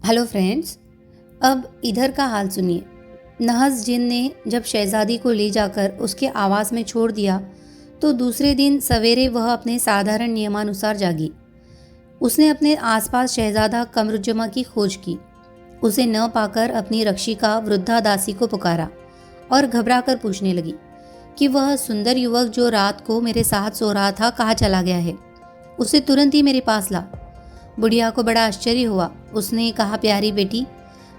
Hello friends. अब इधर का हाल सुनिए। नहस जिन ने जब शहजादी को ले जाकर उसके आवास में छोड़ दिया तो दूसरे दिन सवेरे वह अपने साधारण नियमानुसार जागी। उसने अपने आसपास शहजादा कमरुज्जमा की खोज की। उसे न पाकर अपनी रक्षिका वृद्धा दासी को पुकारा और घबराकर पूछने लगी कि वह सुंदर युवक जो रात को मेरे साथ सो रहा था कहाँ चला गया है। उसे तुरंत ही मेरे पास ला। बुढ़िया को बड़ा आश्चर्य हुआ। उसने कहा, प्यारी बेटी,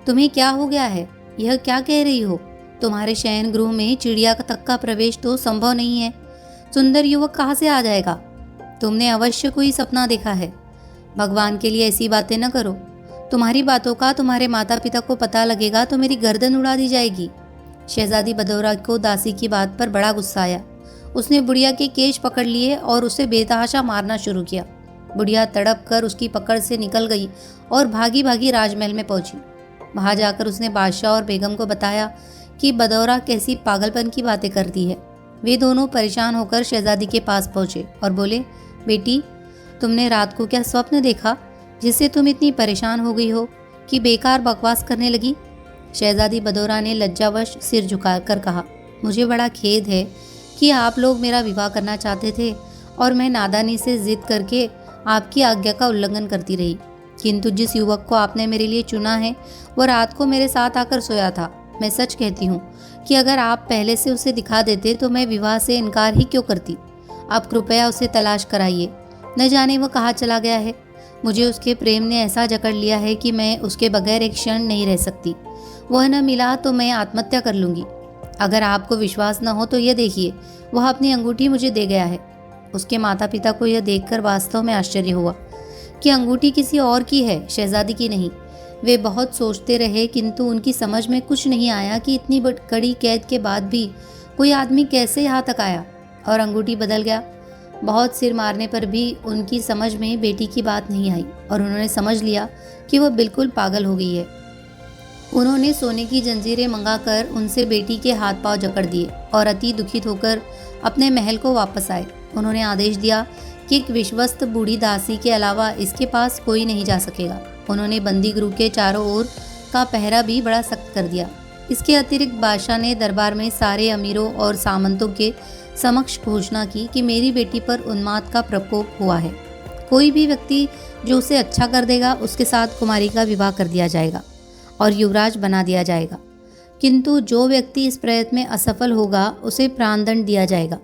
तुम्हें क्या हो गया है? यह क्या कह रही हो? तुम्हारे शयन गृह में चिड़िया तक का प्रवेश तो संभव नहीं है। सुंदर युवक कहाँ से आ जाएगा? तुमने अवश्य कोई सपना देखा है। भगवान के लिए ऐसी बातें न करो। तुम्हारी बातों का तुम्हारे माता पिता को पता लगेगा तो मेरी गर्दन उड़ा दी जाएगी। शहजादी बदौरा को दासी की बात पर बड़ा गुस्सा आया। उसने बुढ़िया के केश पकड़ लिए और उसे बेतहाशा मारना शुरू किया। बुढ़िया तड़प कर उसकी पकड़ से निकल गई और भागी भागी राजमहल में पहुंची। वहां जाकर उसने बादशाह और बेगम को बताया कि बदौरा कैसी पागलपन की बातें करती है। वे दोनों परेशान होकर शहजादी के पास पहुंचे और बोले, बेटी, तुमने रात को क्या स्वप्न देखा जिससे तुम इतनी परेशान हो गई हो कि बेकार बकवास करने लगी? शहजादी बदौरा ने लज्जावश सिर झुकाकर कहा, मुझे बड़ा खेद है कि आप लोग मेरा विवाह करना चाहते थे और मैं नादानी से जिद करके आपकी आज्ञा का उल्लंघन करती रही। किंतु जिस युवक को आपने मेरे लिए चुना है वह रात को मेरे साथ आकर सोया था। मैं सच कहती हूँ कि अगर आप पहले से उसे दिखा देते तो मैं विवाह से इनकार ही क्यों करती। आप कृपया उसे तलाश कराइए। न जाने वह कहाँ चला गया है। मुझे उसके प्रेम ने ऐसा जकड़ लिया है कि मैं उसके बगैर एक क्षण नहीं रह सकती। वह न मिला तो मैं आत्महत्या कर लूँगी। अगर आपको विश्वास न हो तो यह देखिए, वह अपनी अंगूठी मुझे दे गया है। उसके माता पिता को यह देखकर वास्तव में आश्चर्य हुआ कि अंगूठी किसी और की है, शहजादी की नहीं। वे बहुत सोचते रहे किंतु उनकी समझ में कुछ नहीं आया कि इतनी कड़ी कैद के बाद भी कोई आदमी कैसे यहाँ तक आया और अंगूठी बदल गया। बहुत सिर मारने पर भी उनकी समझ में बेटी की बात नहीं आई और उन्होंने समझ लिया कि वह बिल्कुल पागल हो गई है। उन्होंने सोने की जंजीरें मंगाकर उनसे बेटी के हाथ पांव जकड़ दिए और अति दुखित होकर अपने महल को वापस आए। उन्होंने आदेश दिया कि एक विश्वस्त बूढ़ी दासी के अलावा इसके पास कोई नहीं जा सकेगा। उन्होंने बंदी गृह के चारों ओर का पहरा भी बड़ा सख्त कर दिया। इसके अतिरिक्त बादशाह ने दरबार में सारे अमीरों और सामंतों के समक्ष घोषणा की कि मेरी बेटी पर उन्माद का प्रकोप हुआ है। कोई भी व्यक्ति जो उसे अच्छा कर देगा उसके साथ कुमारी का विवाह कर दिया जाएगा और युवराज बना दिया जाएगा। किंतु जो व्यक्ति इस प्रयत्न में असफल होगा उसे प्राणदंड दिया जाएगा।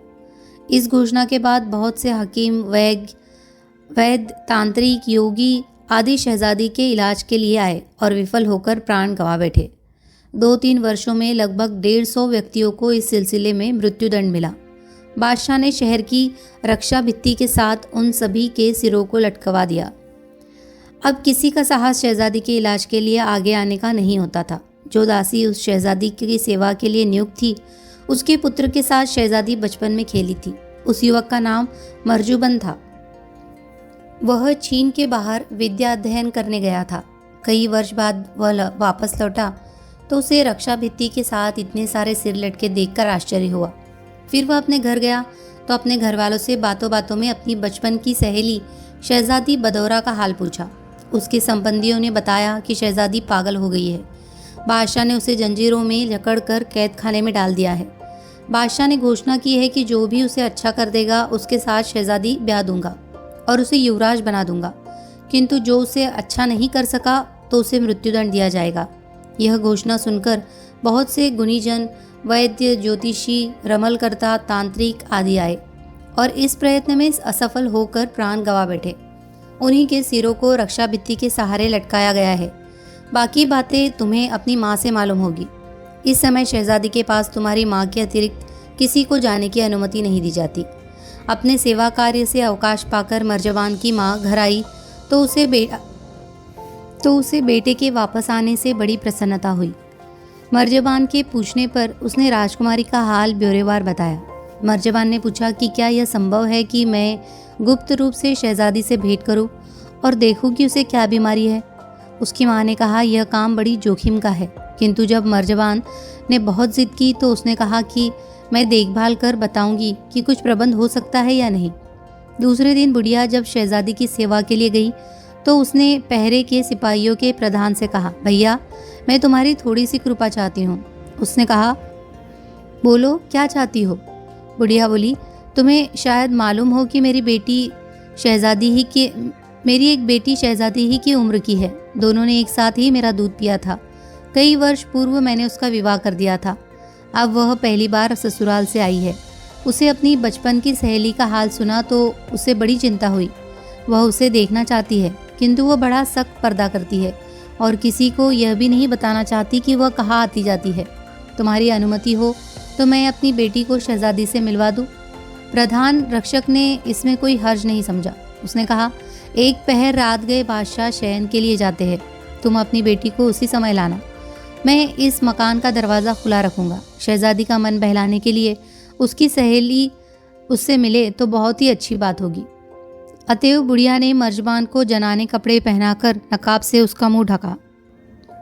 इस घोषणा के बाद बहुत से हकीम, वैद्य, तांत्रिक, योगी आदि शहजादी के इलाज के लिए आए और विफल होकर प्राण गंवा बैठे। 2-3 वर्षों में लगभग 150 व्यक्तियों को इस सिलसिले में मृत्युदंड मिला। बादशाह ने शहर की रक्षा भित्ति के साथ उन सभी के सिरों को लटकवा दिया। अब किसी का साहस शहजादी के इलाज के लिए आगे आने का नहीं होता था। जो दासी उस शहजादी की सेवा के लिए नियुक्त थी उसके पुत्र के साथ शहजादी बचपन में खेली थी। उस युवक का नाम मर्जुबन था। वह चीन के बाहर विद्या अध्ययन करने गया था। कई वर्ष बाद वह वापस लौटा तो उसे रक्षा भित्ति के साथ इतने सारे सिर लटके देखकर आश्चर्य हुआ। फिर वह अपने घर गया तो अपने घर वालों से बातों बातों में अपनी बचपन की सहेली शहजादी बदौरा का हाल पूछा। उसके संबंधियों ने बताया कि शहजादी पागल हो गई है। बादशाह ने उसे जंजीरों में जकड़कर कैद खाने में डाल दिया है। बादशाह ने घोषणा की है कि जो भी उसे अच्छा कर देगा उसके साथ शहजादी ब्याह दूंगा और उसे युवराज बना दूंगा। किंतु जो उसे अच्छा नहीं कर सका तो उसे मृत्युदंड दिया जाएगा। यह घोषणा सुनकर बहुत से गुणीजन, वैद्य, ज्योतिषी, रमलकर्ता, तांत्रिक आदि आए और इस प्रयत्न में असफल होकर प्राण गंवा बैठे। उन्हीं के सिरों को रक्षा भित्ति के सहारे लटकाया गया है। बाकी बातें तुम्हें अपनी माँ से मालूम होगी। इस समय शहजादी के पास तुम्हारी माँ के अतिरिक्त किसी को जाने की अनुमति नहीं दी जाती। अपने सेवा कार्य से अवकाश पाकर मर्जबान की माँ घर आई तो उसे बेटे के वापस आने से बड़ी प्रसन्नता हुई। मर्जबान के पूछने पर उसने राजकुमारी का हाल ब्यौरेवार बताया। मर्जबान ने पूछा कि क्या यह संभव है कि मैं गुप्त रूप से शहजादी से भेंट करूं और देखूं कि उसे क्या बीमारी है। उसकी माँ ने कहा, यह काम बड़ी जोखिम का है। किंतु जब मर्जबान ने बहुत जिद की तो उसने कहा कि मैं देखभाल कर बताऊंगी कि कुछ प्रबंध हो सकता है या नहीं। दूसरे दिन बुढ़िया जब शहजादी की सेवा के लिए गई तो उसने पहरे के सिपाहियों के प्रधान से कहा, भैया मैं तुम्हारी थोड़ी सी कृपा चाहती हूँ। उसने कहा, बोलो क्या चाहती हो। बुढ़िया बोली, तुम्हें शायद मालूम हो कि मेरी एक बेटी शहजादी ही की उम्र की है। दोनों ने एक साथ ही मेरा दूध पिया था। कई वर्ष पूर्व मैंने उसका विवाह कर दिया था। अब वह पहली बार ससुराल से आई है। उसे अपनी बचपन की सहेली का हाल सुना तो उसे बड़ी चिंता हुई। वह उसे देखना चाहती है, किंतु वह बड़ा सख्त पर्दा करती है और किसी को यह भी नहीं बताना चाहती कि वह कहाँ आती जाती है। तुम्हारी अनुमति हो तो मैं अपनी बेटी को शहजादी से मिलवा दूँ। प्रधान रक्षक ने इसमें कोई हर्ज नहीं समझा। उसने कहा, एक पहर रात गए बादशाह शयन के लिए जाते हैं। तुम अपनी बेटी को उसी समय लाना। मैं इस मकान का दरवाज़ा खुला रखूँगा। शहजादी का मन बहलाने के लिए उसकी सहेली उससे मिले तो बहुत ही अच्छी बात होगी। अतएव बुढ़िया ने मर्जबान को जनाने कपड़े पहनाकर नकाब से उसका मुंह ढका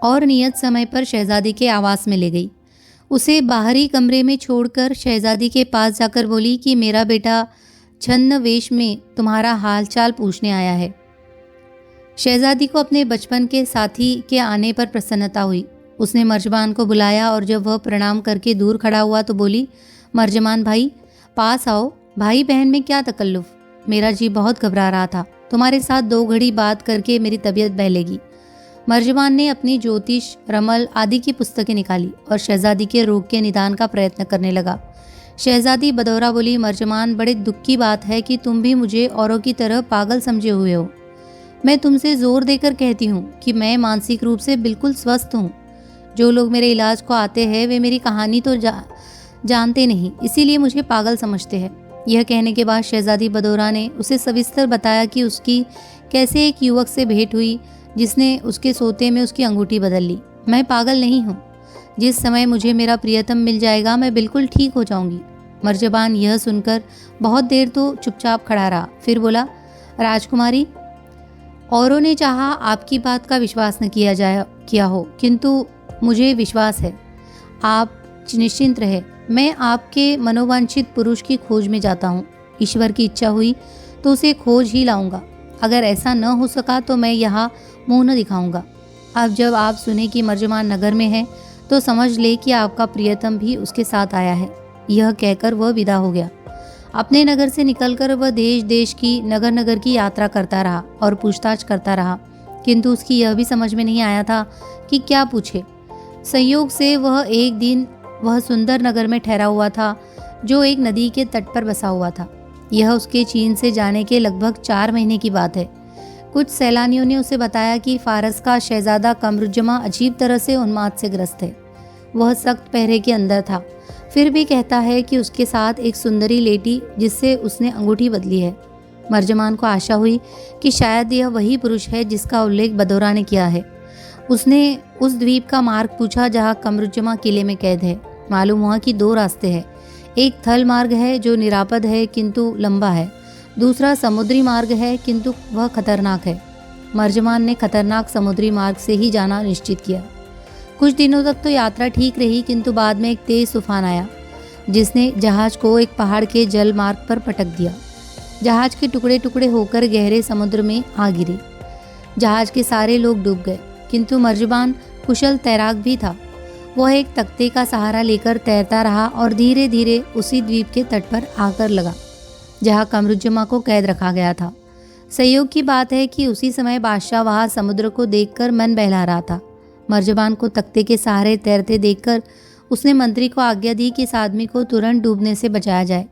और नियत समय पर शहजादी के आवास में ले गई। उसे बाहरी कमरे में छोड़कर शहजादी के पास जाकर बोली कि मेरा बेटा छन्न वेश में तुम्हारा हालचाल पूछने आया है। शहजादी को अपने बचपन के साथी के आने पर प्रसन्नता हुई। उसने मर्जबान को बुलाया और जब वह प्रणाम करके दूर खड़ा हुआ तो बोली, मर्जमान भाई पास आओ। भाई बहन में क्या तकल्लुफ़, मेरा जी बहुत घबरा रहा था। तुम्हारे साथ 2 घड़ी बात करके मेरी तबीयत बहलेगी। मर्जबान ने अपनी ज्योतिष, रमल आदि की पुस्तकें निकाली और शहजादी के रोग के निदान का प्रयत्न करने लगा। शहजादी बदौरा बोली, मर्जमान बड़े दुख की बात है कि तुम भी मुझे औरों की तरह पागल समझे हुए हो। मैं तुमसे जोर देकर कहती हूँ कि मैं मानसिक रूप से बिल्कुल स्वस्थ हूँ। जो लोग मेरे इलाज को आते हैं वे मेरी कहानी तो जानते नहीं, इसीलिए मुझे पागल समझते हैं। यह कहने के बाद शहजादी बदौरा ने उसे सविस्तर बताया कि उसकी कैसे एक युवक से भेंट हुई जिसने उसके सोते में उसकी अंगूठी बदल ली। मैं पागल नहीं हूँ। जिस समय मुझे मेरा प्रियतम मिल जाएगा मैं बिल्कुल ठीक हो जाऊंगी। मर्जबान यह सुनकर बहुत देर तो चुपचाप खड़ा रहा, फिर बोला, राजकुमारी, औरों ने चाहा आपकी बात का विश्वास न किया हो, किंतु मुझे विश्वास है। आप निश्चिंत रहे, मैं आपके मनोवांछित पुरुष की खोज में जाता हूँ। ईश्वर की इच्छा हुई तो उसे खोज ही लाऊंगा। अगर ऐसा न हो सका तो मैं यहाँ मुंह न दिखाऊंगा। अब जब आप सुने कि मर्जमान नगर में है तो समझ ले कि आपका प्रियतम भी उसके साथ आया है। यह कहकर वह विदा हो गया। अपने नगर से निकलकर वह देश देश की नगर नगर की यात्रा करता रहा और पूछताछ करता रहा, किंतु उसकी यह भी समझ में नहीं आया था कि क्या पूछे। संयोग से एक दिन वह सुंदर नगर में ठहरा हुआ था जो एक नदी के तट पर बसा हुआ था। यह उसके चीन से जाने के लगभग 4 महीने की बात है। कुछ सैलानियों ने उसे बताया कि फारस का शहजादा कमरुज्जमा अजीब तरह से उन्माद से ग्रस्त है। वह सख्त पहरे के अंदर था, फिर भी कहता है कि उसके साथ एक सुंदरी लेटी जिससे उसने अंगूठी बदली है। मर्जमान को आशा हुई कि शायद यह वही पुरुष है जिसका उल्लेख बदौरा ने किया है। उसने उस द्वीप का मार्ग पूछा जहाँ कमरुज्जमा किले में कैद है। मालूम हुआ कि 2 रास्ते हैं। एक थल मार्ग है जो निरापद है किंतु लंबा है, दूसरा समुद्री मार्ग है किंतु वह खतरनाक है। मर्जमान ने खतरनाक समुद्री मार्ग से ही जाना निश्चित किया। कुछ दिनों तक तो यात्रा ठीक रही, किंतु बाद में एक तेज तूफान आया जिसने जहाज को एक पहाड़ के जल मार्ग पर पटक दिया। जहाज के टुकड़े टुकड़े होकर गहरे समुद्र में आ गिरे। जहाज के सारे लोग डूब गए, किंतु मर्जबान कुशल तैराक भी था। वह एक तख्ते का सहारा लेकर तैरता रहा और धीरे धीरे उसी द्वीप के तट पर आकर लगा जहाँ कमरुज्जमा को कैद रखा गया था। संयोग की बात है कि उसी समय बादशाह वहाँ समुद्र को देखकर मन बहला रहा था। मर्जबान को तख्ते के सहारे तैरते देखकर उसने मंत्री को आज्ञा दी कि इस आदमी को तुरंत डूबने से बचाया जाए।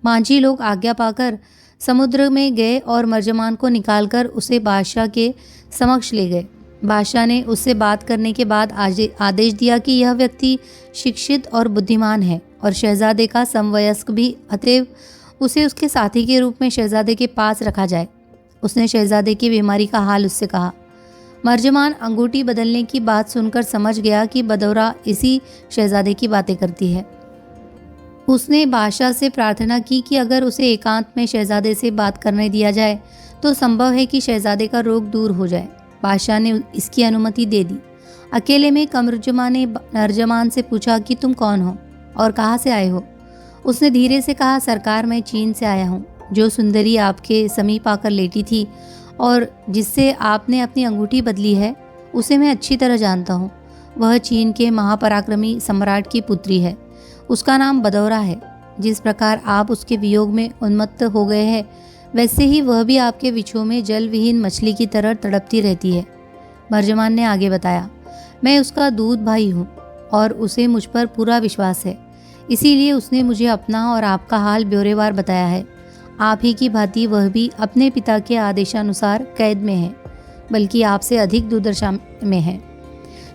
मांझी लोग आज्ञा पाकर समुद्र में गए और मर्जमान को निकालकर उसे बादशाह के समक्ष ले गए। बादशाह ने उससे बात करने के बाद आदेश दिया कि यह व्यक्ति शिक्षित और बुद्धिमान है और शहजादे का समवयस्क भी, अतएव उसे उसके साथी के रूप में शहजादे के पास रखा जाए। उसने शहजादे की बीमारी का हाल उससे कहा। मर्जमान अंगूठी बदलने की बात सुनकर समझ गया कि बदौरा इसी शहजादे की बातें करती है। उसने बादशाह से प्रार्थना की कि अगर उसे एकांत में शहजादे से बात करने दिया जाए तो संभव है कि शहजादे का रोग दूर हो जाए। बादशाह ने इसकी अनुमति दे दी। अकेले में कमरुज्जमा ने मर्जमान से पूछा कि तुम कौन हो और कहाँ से आए हो। उसने धीरे से कहा, सरकार मैं चीन से आया हूँ। जो सुंदरी आपके समीप आकर लेटी थी और जिससे आपने अपनी अंगूठी बदली है उसे मैं अच्छी तरह जानता हूँ। वह चीन के महापराक्रमी सम्राट की पुत्री है। उसका नाम बदौरा है। जिस प्रकार आप उसके वियोग में उन्मत्त हो गए हैं, वैसे ही वह भी आपके विछोह में जल विहीन मछली की तरह तड़पती रहती है। मर्जमान ने आगे बताया, मैं उसका दूध भाई हूँ और उसे मुझ पर पूरा विश्वास है। इसीलिए उसने मुझे अपना और आपका हाल ब्यौरेवार बताया है। आप ही की भांति वह भी अपने पिता के आदेशानुसार कैद में है, बल्कि आपसे अधिक दुर्दशा में है,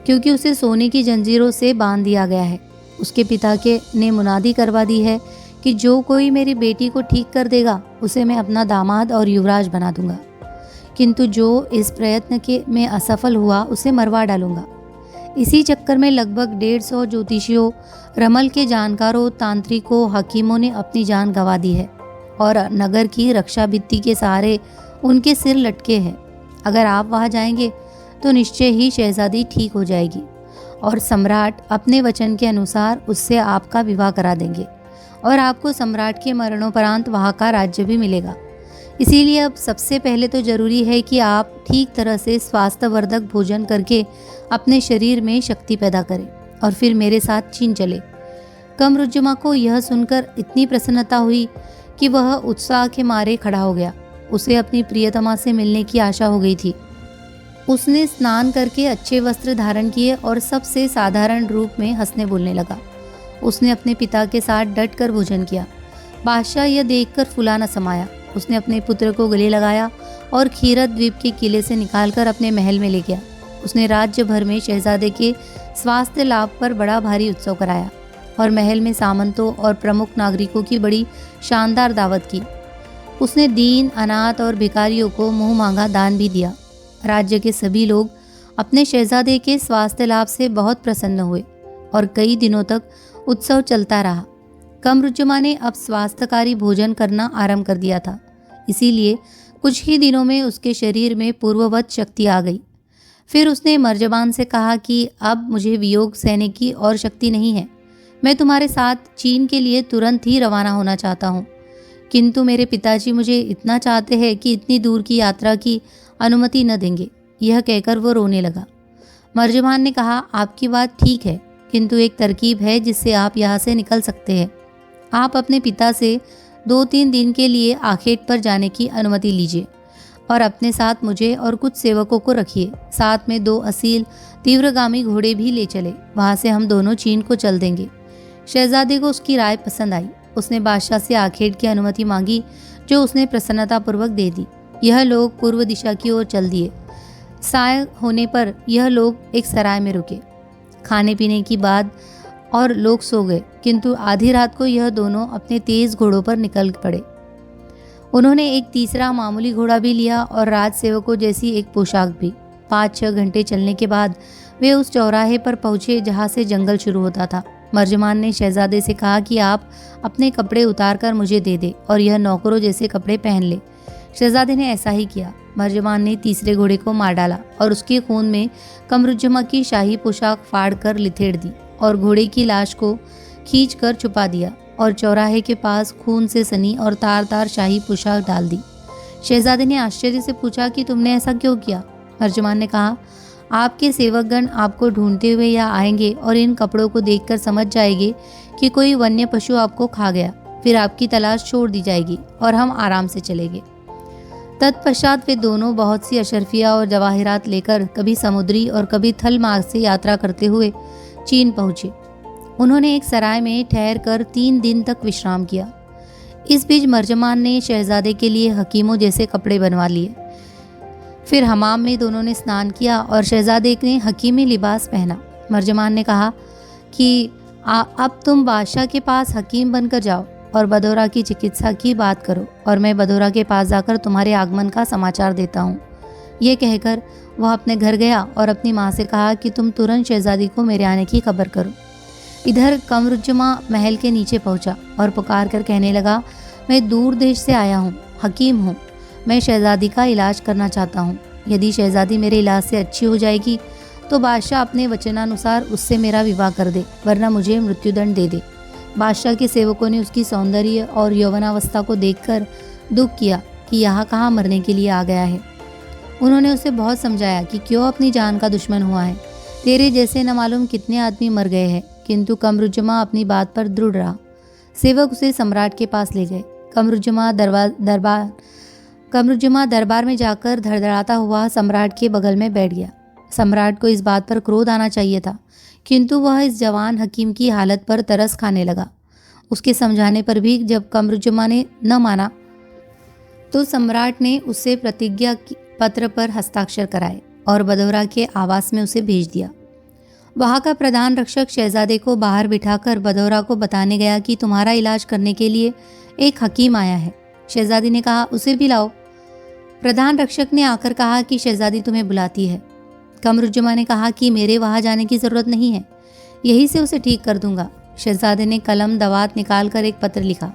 क्योंकि उसे सोने की जंजीरों से बांध दिया गया है। उसके पिता के ने मुनादी करवा दी है कि जो कोई मेरी बेटी को ठीक कर देगा उसे मैं अपना दामाद और युवराज बना दूंगा, किंतु जो इस प्रयत्न के में असफल हुआ उसे मरवा डालूंगा। इसी चक्कर में लगभग 150 ज्योतिषियों, रमल के जानकारों, तांत्रिकों, हकीमों ने अपनी जान गंवा दी है और नगर की रक्षा भित्ति के सहारे उनके सिर लटके हैं। अगर आप वहां जाएंगे तो निश्चय ही शहजादी ठीक हो जाएगी और सम्राट अपने वचन के अनुसार उससे आपका विवाह करा देंगे और आपको सम्राट के मरणोपरांत वहां का राज्य भी मिलेगा। इसीलिए अब सबसे पहले तो जरूरी है कि आप ठीक तरह से स्वास्थ्यवर्धक भोजन करके अपने शरीर में शक्ति पैदा करें और फिर मेरे साथ चीन चले। कमरुज्जमा को यह सुनकर इतनी प्रसन्नता हुई कि वह उत्साह के मारे खड़ा हो गया। उसे अपनी प्रियतमा से मिलने की आशा हो गई थी। उसने स्नान करके अच्छे वस्त्र धारण किए और सबसे साधारण रूप में हंसने बोलने लगा। उसने अपने पिता के साथ डट कर भोजन किया। बादशाह यह देखकर फुला न समाया। उसने अपने पुत्र को गले लगाया और खीरत द्वीप के किले से निकालकर अपने महल में ले गया। उसने राज्य भर में शहजादे के स्वास्थ्य लाभ पर बड़ा भारी उत्सव कराया और महल में सामंतों और प्रमुख नागरिकों की बड़ी शानदार दावत की। उसने दीन, अनाथ और भिखारियों को मुंह मांगा दान भी दिया। राज्य के सभी लोग अपने शहजादे के स्वास्थ्य लाभ से बहुत प्रसन्न हुए और कई दिनों तक उत्सव चलता रहा। कमरुज्जमा ने अब स्वास्थ्यकारी भोजन करना आरंभ कर दिया था, इसीलिए कुछ ही दिनों में उसके शरीर में पूर्ववत शक्ति आ गई। फिर उसने मर्जबान से कहा कि अब मुझे वियोग सहने की और शक्ति नहीं है। मैं तुम्हारे साथ चीन के लिए तुरंत ही रवाना होना चाहता हूँ, किंतु मेरे पिताजी मुझे इतना चाहते हैं कि इतनी दूर की यात्रा की अनुमति न देंगे। यह कहकर वो रोने लगा। मर्जबान ने कहा, आपकी बात ठीक है, किंतु एक तरकीब है जिससे आप यहाँ से निकल सकते हैं। आप अपने पिता से 2-3 दिन के लिए आखेट पर जाने की अनुमति लीजिए और अपने साथ मुझे और कुछ सेवकों को रखिए। साथ में 2 असील तीव्रगामी घोड़े भी ले चले। वहाँ से हम दोनों चीन को चल देंगे। शहजादे को उसकी राय पसंद आई। उसने बादशाह से आखेट की अनुमति मांगी, जो उसने प्रसन्नतापूर्वक दे दी। यह लोग पूर्व दिशा की ओर चल दिए। साय होने पर यह लोग एक सराय में रुके। खाने पीने की बाद और लोग सो गए, किंतु आधी रात को यह दोनों अपने तेज घोड़ों पर निकल पड़े। उन्होंने एक तीसरा मामूली घोड़ा भी लिया और राजसेवकों जैसी एक पोशाक भी। 5-6 घंटे चलने के बाद वे उस चौराहे पर पहुंचे जहां से जंगल शुरू होता था। मर्जमान ने शहजादे से कहा कि आप अपने कपड़े उतारकर मुझे दे दे और यह नौकरों जैसे कपड़े पहन ले। शहजादे ने ऐसा ही किया। मर्जमान ने तीसरे घोड़े को मार डाला और उसके खून में कमरुज्जमा की शाही पोशाक फाड़ कर लिथेड़ दी और घोड़े की लाश को खींच कर छुपा दिया और चौराहे के पास खून से सनी और तार तार शाही पोशाक डाल दी। शहजादे ने आश्चर्य से पूछा कि तुमने ऐसा क्यों किया? मर्जमान ने कहा, आपके सेवकगण आपको ढूंढते हुए यहाँ आएंगे और इन कपड़ों को देखकर समझ जाएंगे कि कोई वन्य पशु आपको खा गया। फिर आपकी तलाश छोड़ दी जाएगी और हम आराम से चलेंगे। तत्पश्चात वे दोनों बहुत सी अशरफिया और जवाहिरात लेकर कभी समुद्री और कभी थल मार्ग से यात्रा करते हुए चीन पहुंचे। उन्होंने एक सराय में ठहर कर 3 दिन तक विश्राम किया। इस बीच मर्जमान ने शहजादे के लिए हकीमों जैसे कपड़े बनवा लिए। फिर हमाम में दोनों ने स्नान किया और शहजादे ने हकीमी लिबास पहना। मर्जमान ने कहा कि अब तुम बादशाह के पास हकीम बनकर जाओ और बदौरा की चिकित्सा की बात करो और मैं बदौरा के पास जाकर तुम्हारे आगमन का समाचार देता हूँ। ये कहकर वह अपने घर गया और अपनी माँ से कहा कि तुम तुरंत शहजादी को मेरे आने की खबर करो। इधर कमरुज्जमा महल के नीचे पहुंचा और पुकार कर कहने लगा, मैं दूर देश से आया हूँ, हकीम हूँ। मैं शहजादी का इलाज करना चाहता हूँ। यदि शहजादी मेरे इलाज से अच्छी हो जाएगी तो बादशाह अपने वचनानुसार उससे मेरा विवाह कर दे, वरना मुझे मृत्युदंड दे दे। बादशाह के सेवकों ने उसकी सौंदर्य और यौवनावस्था को देखकर दुख किया कि यहाँ कहाँ मरने के लिए आ गया है। उन्होंने उसे बहुत समझाया कि क्यों अपनी जान का दुश्मन हुआ है। तेरे जैसे न मालूम कितने आदमी मर गए हैं, किंतु कमरुज्जमा अपनी बात पर दृढ़ रहा। सेवक उसे सम्राट के पास ले गए। कमरुज्जमा दरबार में जाकर धड़धड़ाता हुआ सम्राट के बगल में बैठ गया। सम्राट को इस बात पर क्रोध आना चाहिए था, किंतु वह इस जवान हकीम की हालत पर तरस खाने लगा। उसके समझाने पर भी जब कमरुज्जमा ने न माना तो सम्राट ने उससे प्रतिज्ञा पत्र पर हस्ताक्षर कराए और बदौरा के आवास में उसे भेज दिया। वहां का प्रधान रक्षक शहजादे को बाहर बिठाकर बदौरा को बताने गया कि तुम्हारा इलाज करने के लिए एक हकीम आया है। शहजादी ने कहा, उसे भी लाओ। प्रधान रक्षक ने आकर कहा कि शहजादी तुम्हें बुलाती है। कमरुज्जमा ने कहा कि मेरे वहां जाने की जरूरत नहीं है, यहीं से उसे ठीक कर दूंगा। शहजादे ने कलम दवात निकालकर एक पत्र लिखा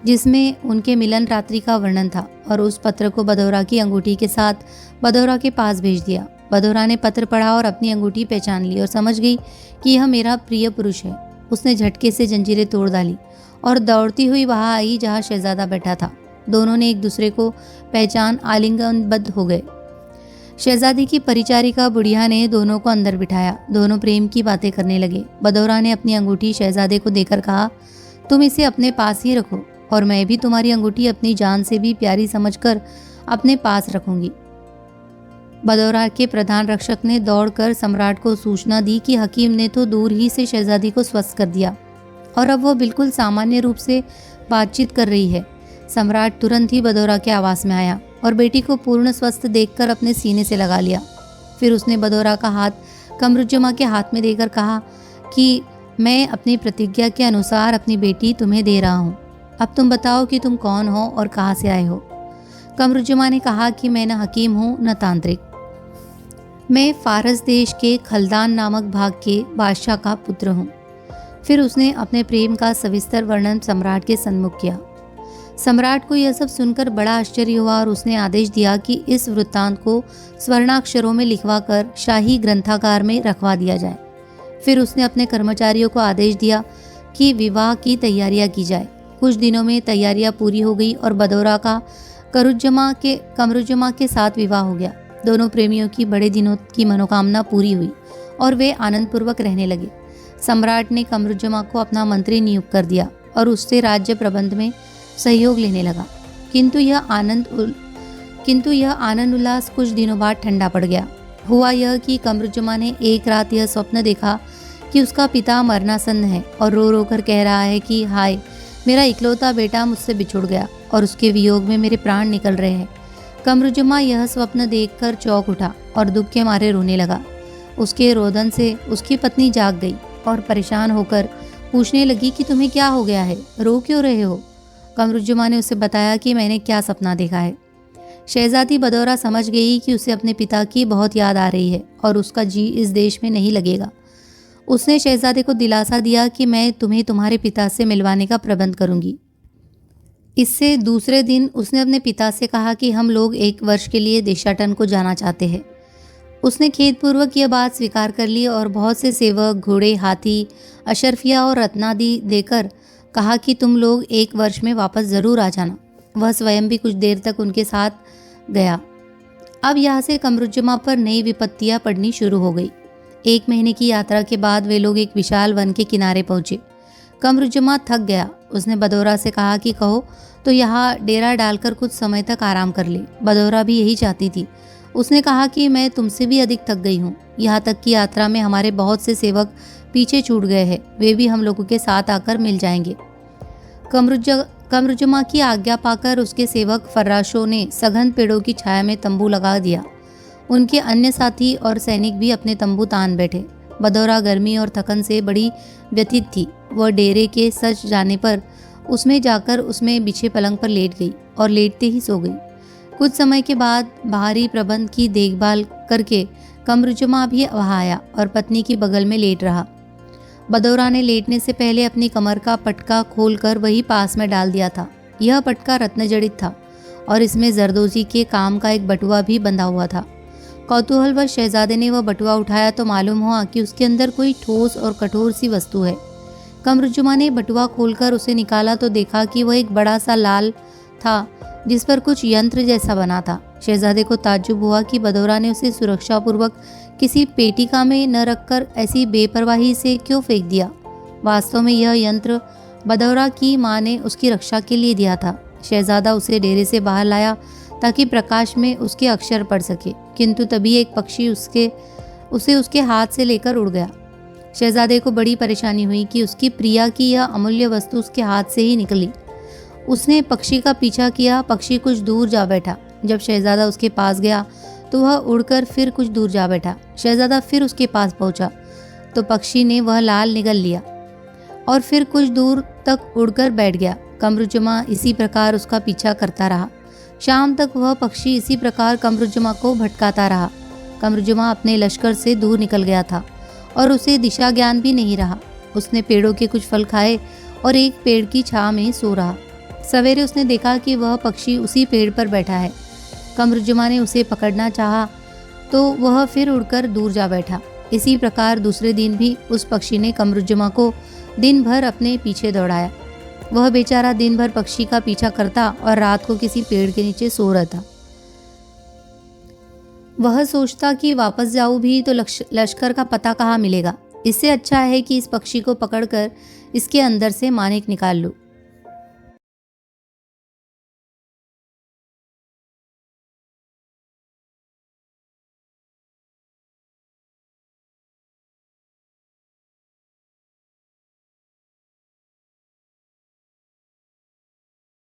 जिसमें उनके मिलन रात्रि का वर्णन था और उस पत्र को बदौरा की अंगूठी के साथ बदौरा के पास भेज दिया। बदौरा ने पत्र पढ़ा और अपनी अंगूठी पहचान ली और समझ गई कि यह मेरा प्रिय पुरुष है। उसने झटके से जंजीरें तोड़ डाली और दौड़ती हुई वहां आई जहां शहजादा बैठा था। दोनों ने एक दूसरे को पहचान आलिंगनबद्ध हो गए। शहजादी की परिचारिका बुढ़िया ने दोनों को अंदर बिठाया। दोनों प्रेम की बातें करने लगे। बदौरा ने अपनी अंगूठी शहजादे को देकर कहा, तुम इसे अपने पास ही रखो और मैं भी तुम्हारी अंगूठी अपनी जान से भी प्यारी समझकर अपने पास रखूंगी। बदौरा के प्रधान रक्षक ने दौड़कर सम्राट को सूचना दी कि हकीम ने तो दूर ही से शहजादी को स्वस्थ कर दिया और अब वह बिल्कुल सामान्य रूप से बातचीत कर रही है। सम्राट तुरंत ही बदौरा के आवास में आया और बेटी को पूर्ण स्वस्थ देखकर अपने सीने से लगा लिया। फिर उसने बदौरा का हाथ कमरुज्जमा के हाथ में देकर कहा कि मैं अपनी प्रतिज्ञा के अनुसार अपनी बेटी तुम्हें दे रहा हूँ। अब तुम बताओ कि तुम कौन हो और कहाँ से आए हो। कमरुज्जमा ने कहा कि मैं न हकीम हूँ न तांत्रिक, मैं फारस देश के खलदान नामक भाग के बादशाह का पुत्र हूँ। फिर उसने अपने प्रेम का सविस्तर वर्णन सम्राट के सन्मुख किया। सम्राट को यह सब सुनकर बड़ा आश्चर्य हुआ और उसने आदेश दिया कि इस वृत्तांत को स्वर्णाक्षरों में लिखवाकर शाही ग्रंथागार में रखवा दिया जाए। फिर उसने अपने कर्मचारियों को आदेश दिया कि विवाह की तैयारियां की जाए। कुछ दिनों में तैयारियां पूरी हो गई और बदौरा का कमरुज्जमा के साथ विवाह हो गया। दोनों प्रेमियों की बड़े दिनों की मनोकामना पूरी हुई और वे आनंदपूर्वक रहने लगे। सम्राट ने कमरुज्जमा को अपना मंत्री नियुक्त कर दिया और उससे राज्य प्रबंध में सहयोग लेने लगा। किंतु यह आनंद उल्लास कुछ दिनों बाद ठंडा पड़ गया। हुआ यह कि कमरुज्जमा ने एक रात यह स्वप्न देखा कि उसका पिता मरणासन्न है और रो रो कर कह रहा है कि हाय, मेरा इकलौता बेटा मुझसे बिछुड़ गया और उसके वियोग में मेरे प्राण निकल रहे हैं। कमरुज्जमा यह स्वप्न देखकर चौंक उठा और दुख के मारे रोने लगा। उसके रोदन से उसकी पत्नी जाग गई और परेशान होकर पूछने लगी कि तुम्हें क्या हो गया है, रो क्यों रहे हो। कमरुज्जमा ने उसे बताया कि मैंने क्या सपना देखा है। शहजादी बदौरा समझ गई कि उसे अपने पिता की बहुत याद आ रही है और उसका जी इस देश में नहीं लगेगा। उसने शहजादे को दिलासा दिया कि मैं तुम्हें तुम्हारे पिता से मिलवाने का प्रबंध करूंगी। इससे दूसरे दिन उसने अपने पिता से कहा कि हम लोग 1 वर्ष के लिए देशाटन को जाना चाहते हैं। उसने खेदपूर्वक यह बात स्वीकार कर ली और बहुत से सेवक, घोड़े, हाथी, अशरफिया और रत्नादि देकर कहा कि तुम लोग 1 वर्ष में वापस ज़रूर आ जाना। वह स्वयं भी कुछ देर तक उनके साथ गया। अब यहाँ से कमरुज्जमा पर नई विपत्तियाँ पड़नी शुरू हो गई। 1 महीने की यात्रा के बाद वे लोग एक विशाल वन के किनारे पहुंचे। कमरुज्जमा थक गया। उसने बदौरा से कहा कि कहो तो यहाँ डेरा डालकर कुछ समय तक आराम कर ले। बदौरा भी यही चाहती थी। उसने कहा कि मैं तुमसे भी अधिक थक गई हूँ। यहाँ तक कि यात्रा में हमारे बहुत से सेवक पीछे छूट गए हैं, वे भी हम लोगों के साथ आकर मिल जाएंगे। कमरुज्जमा की आज्ञा पाकर उसके सेवक फर्राशों ने सघन पेड़ों की छाया में तंबू लगा दिया। उनके अन्य साथी और सैनिक भी अपने तंबू तान बैठे। बदौरा गर्मी और थकन से बड़ी व्यथित थी। वह डेरे के सज जाने पर उसमें जाकर उसमें बिछे पलंग पर लेट गई और लेटते ही सो गई। कुछ समय के बाद बाहरी प्रबंध की देखभाल करके कमरुज्जमा भी वहाँ आया और पत्नी की बगल में लेट रहा। बदौरा ने लेटने से पहले अपनी कमर का पटका खोलकर वही पास में डाल दिया था। यह पटका रत्न जड़ित था और इसमें जरदोजी के काम का एक बटुआ भी बंधा हुआ था। कौतूहलवश शहजादे ने वह बटुआ उठाया तो मालूम हुआ कि उसके अंदर कोई ठोस और कठोर सी वस्तु है। कमरुज्जमा ने बटुआ खोलकर उसे निकाला तो देखा कि वह एक बड़ा सा लाल था जिस पर कुछ यंत्र जैसा बना था। शहजादे को ताज्जुब हुआ कि बदौरा ने उसे सुरक्षापूर्वक किसी पेटिका में न रखकर ऐसी बेपरवाही से क्यों फेंक दिया। वास्तव में यह यंत्र बदौरा की माँ ने उसकी रक्षा के लिए दिया था। शहजादा उसे डेरे से बाहर लाया ताकि प्रकाश में उसके अक्षर पढ़ सके, किंतु तभी एक पक्षी उसे उसके हाथ से लेकर उड़ गया। शहजादे को बड़ी परेशानी हुई कि उसकी प्रिया की यह अमूल्य वस्तु उसके हाथ से ही निकली। उसने पक्षी का पीछा किया। पक्षी कुछ दूर जा बैठा। जब शहजादा उसके पास गया तो वह उड़कर फिर कुछ दूर जा बैठा। शहजादा फिर उसके पास पहुंचा तो पक्षी ने वह लाल निगल लिया और फिर कुछ दूर तक उड़कर बैठ गया। कमरुज्जमा इसी प्रकार उसका पीछा करता रहा। शाम तक वह पक्षी इसी प्रकार कमरुज्जमा को भटकाता रहा। कमरुज्जमा अपने लश्कर से दूर निकल गया था और उसे दिशा ज्ञान भी नहीं रहा। उसने पेड़ों के कुछ फल खाए और एक पेड़ की छांव में सो रहा। सवेरे उसने देखा कि वह पक्षी उसी पेड़ पर बैठा है। कमरुज्जमा ने उसे पकड़ना चाहा तो वह फिर उड़कर दूर जा बैठा। इसी प्रकार दूसरे दिन भी उस पक्षी ने कमरुज्जमा को दिन भर अपने पीछे दौड़ाया। वह बेचारा दिन भर पक्षी का पीछा करता और रात को किसी पेड़ के नीचे सो रहता। वह सोचता कि वापस जाऊं भी तो लश्कर का पता कहाँ मिलेगा। इससे अच्छा है कि इस पक्षी को पकड़कर इसके अंदर से मानिक निकाल लूं।